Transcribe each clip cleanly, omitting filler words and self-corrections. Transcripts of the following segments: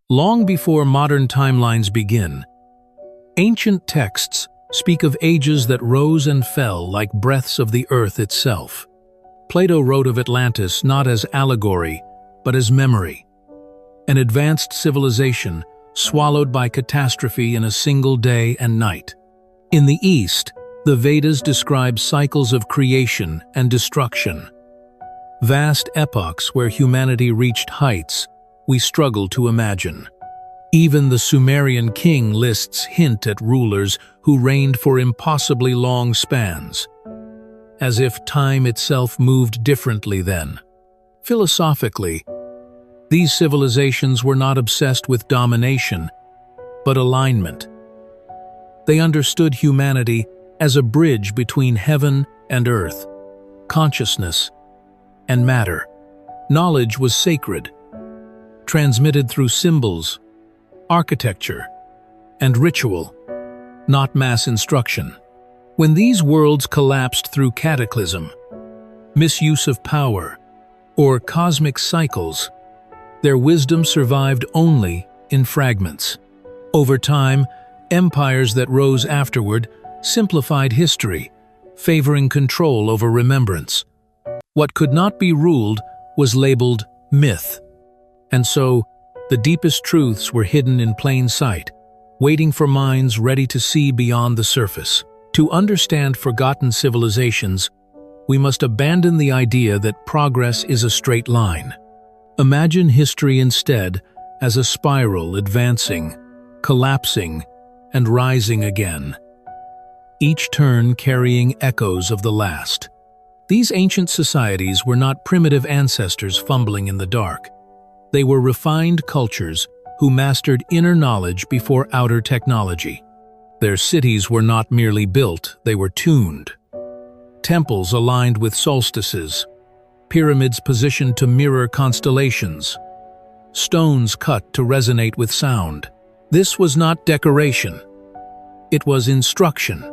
Long before modern timelines begin, ancient texts speak of ages that rose and fell like breaths of the earth itself. Plato wrote of Atlantis not as allegory, but as memory, an advanced civilization swallowed by catastrophe in a single day and night. In the East, the Vedas describe cycles of creation and destruction, vast epochs where humanity reached heights we struggle to imagine. Even the Sumerian king lists hint at rulers who reigned for impossibly long spans, as if time itself moved differently then. Philosophically, these civilizations were not obsessed with domination, but alignment. They understood humanity as a bridge between heaven and earth, consciousness and matter. Knowledge was sacred, transmitted through symbols, architecture, and ritual, not mass instruction. When these worlds collapsed through cataclysm, misuse of power, or cosmic cycles, their wisdom survived only in fragments. Over time, empires that rose afterward simplified history, favoring control over remembrance. What could not be ruled was labeled myth, and so the deepest truths were hidden in plain sight, waiting for minds ready to see beyond the surface. To understand forgotten civilizations, we must abandon the idea that progress is a straight line. Imagine history instead as a spiral advancing, collapsing, and rising again, each turn carrying echoes of the last. These ancient societies were not primitive ancestors fumbling in the dark. They were refined cultures who mastered inner knowledge before outer technology. Their cities were not merely built, they were tuned. Temples aligned with solstices, pyramids positioned to mirror constellations, stones cut to resonate with sound. This was not decoration. It was instruction.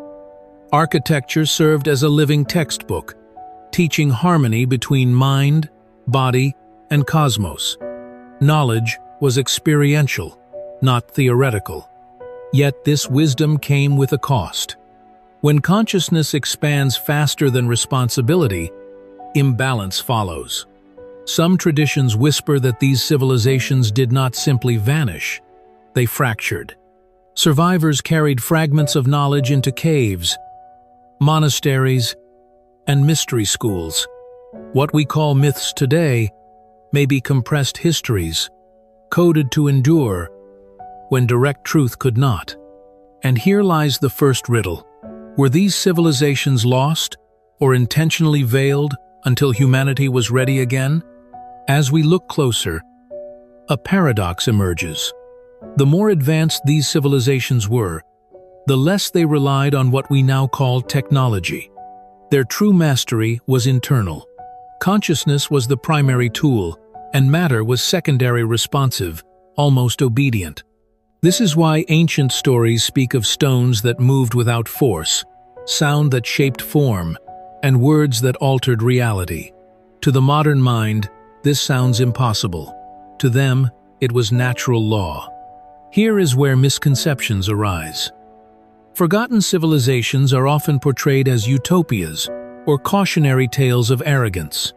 Architecture served as a living textbook, teaching harmony between mind, body, and cosmos. Knowledge was experiential, not theoretical. Yet this wisdom came with a cost. When consciousness expands faster than responsibility, imbalance follows. Some traditions whisper that these civilizations did not simply vanish, they fractured. Survivors carried fragments of knowledge into caves, monasteries, and mystery schools. What we call myths today may be compressed histories, coded to endure when direct truth could not. And here lies the first riddle. Were these civilizations lost or intentionally veiled until humanity was ready again? As we look closer, a paradox emerges. The more advanced these civilizations were, the less they relied on what we now call technology. Their true mastery was internal. Consciousness was the primary tool, and matter was secondary, responsive, almost obedient. This is why ancient stories speak of stones that moved without force, sound that shaped form, and words that altered reality. To the modern mind, this sounds impossible. To them, it was natural law. Here is where misconceptions arise. Forgotten civilizations are often portrayed as utopias or cautionary tales of arrogance.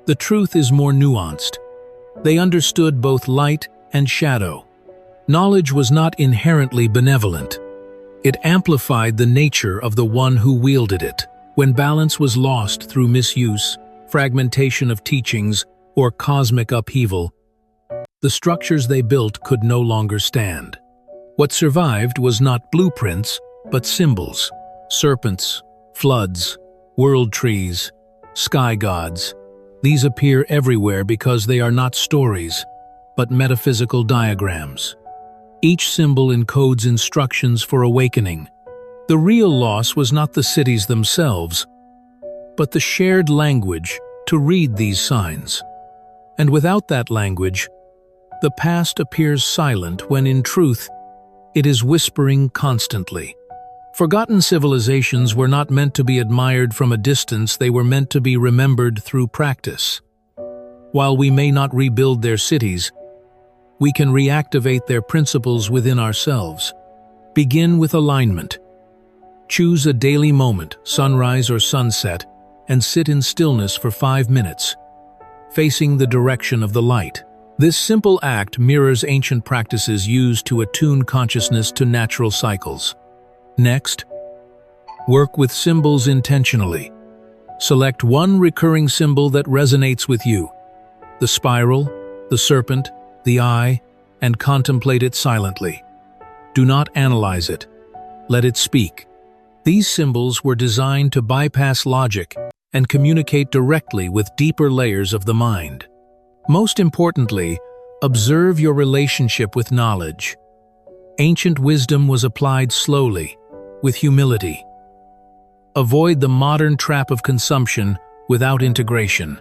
The truth is more nuanced. They understood both light and shadow. Knowledge was not inherently benevolent. It amplified the nature of the one who wielded it. When balance was lost through misuse, fragmentation of teachings, or cosmic upheaval, the structures they built could no longer stand. What survived was not blueprints, but symbols. Serpents, floods, world trees, sky gods. These appear everywhere because they are not stories, but metaphysical diagrams. Each symbol encodes instructions for awakening. The real loss was not the cities themselves, but the shared language to read these signs. And without that language, the past appears silent when in truth, it is whispering constantly. Forgotten civilizations were not meant to be admired from a distance, they were meant to be remembered through practice. While we may not rebuild their cities, we can reactivate their principles within ourselves. Begin with alignment. Choose a daily moment, sunrise or sunset, and sit in stillness for 5 minutes, facing the direction of the light. This simple act mirrors ancient practices used to attune consciousness to natural cycles. Next, work with symbols intentionally. Select one recurring symbol that resonates with you, the spiral, the serpent, the eye, and contemplate it silently. Do not analyze it. Let it speak. These symbols were designed to bypass logic and communicate directly with deeper layers of the mind. Most importantly, observe your relationship with knowledge. Ancient wisdom was applied slowly, with humility. Avoid the modern trap of consumption without integration.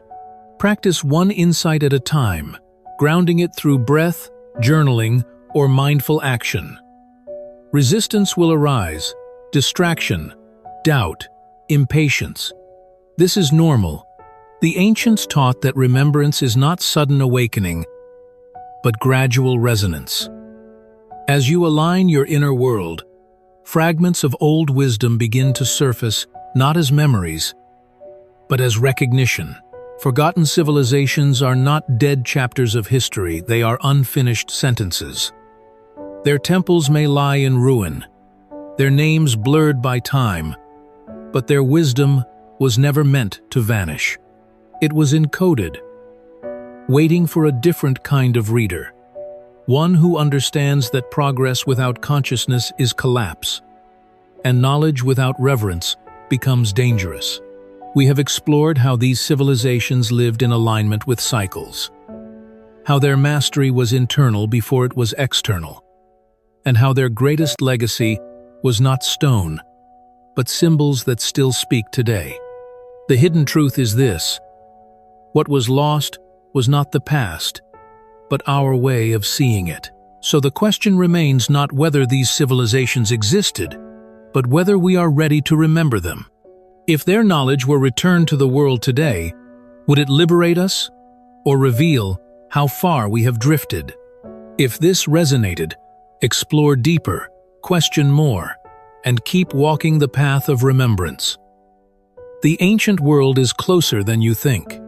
Practice one insight at a time, grounding it through breath, journaling, or mindful action. Resistance will arise, distraction, doubt, impatience. This is normal. The ancients taught that remembrance is not sudden awakening, but gradual resonance. As you align your inner world, fragments of old wisdom begin to surface not as memories, but as recognition. Forgotten civilizations are not dead chapters of history, they are unfinished sentences. Their temples may lie in ruin, their names blurred by time, but their wisdom was never meant to vanish. It was encoded, waiting for a different kind of reader, one who understands that progress without consciousness is collapse, and knowledge without reverence becomes dangerous. We have explored how these civilizations lived in alignment with cycles, how their mastery was internal before it was external, and how their greatest legacy was not stone, but symbols that still speak today. The hidden truth is this: what was lost was not the past, but our way of seeing it. So the question remains not whether these civilizations existed, but whether we are ready to remember them. If their knowledge were returned to the world today, would it liberate us or reveal how far we have drifted? If this resonated, explore deeper, question more, and keep walking the path of remembrance. The ancient world is closer than you think.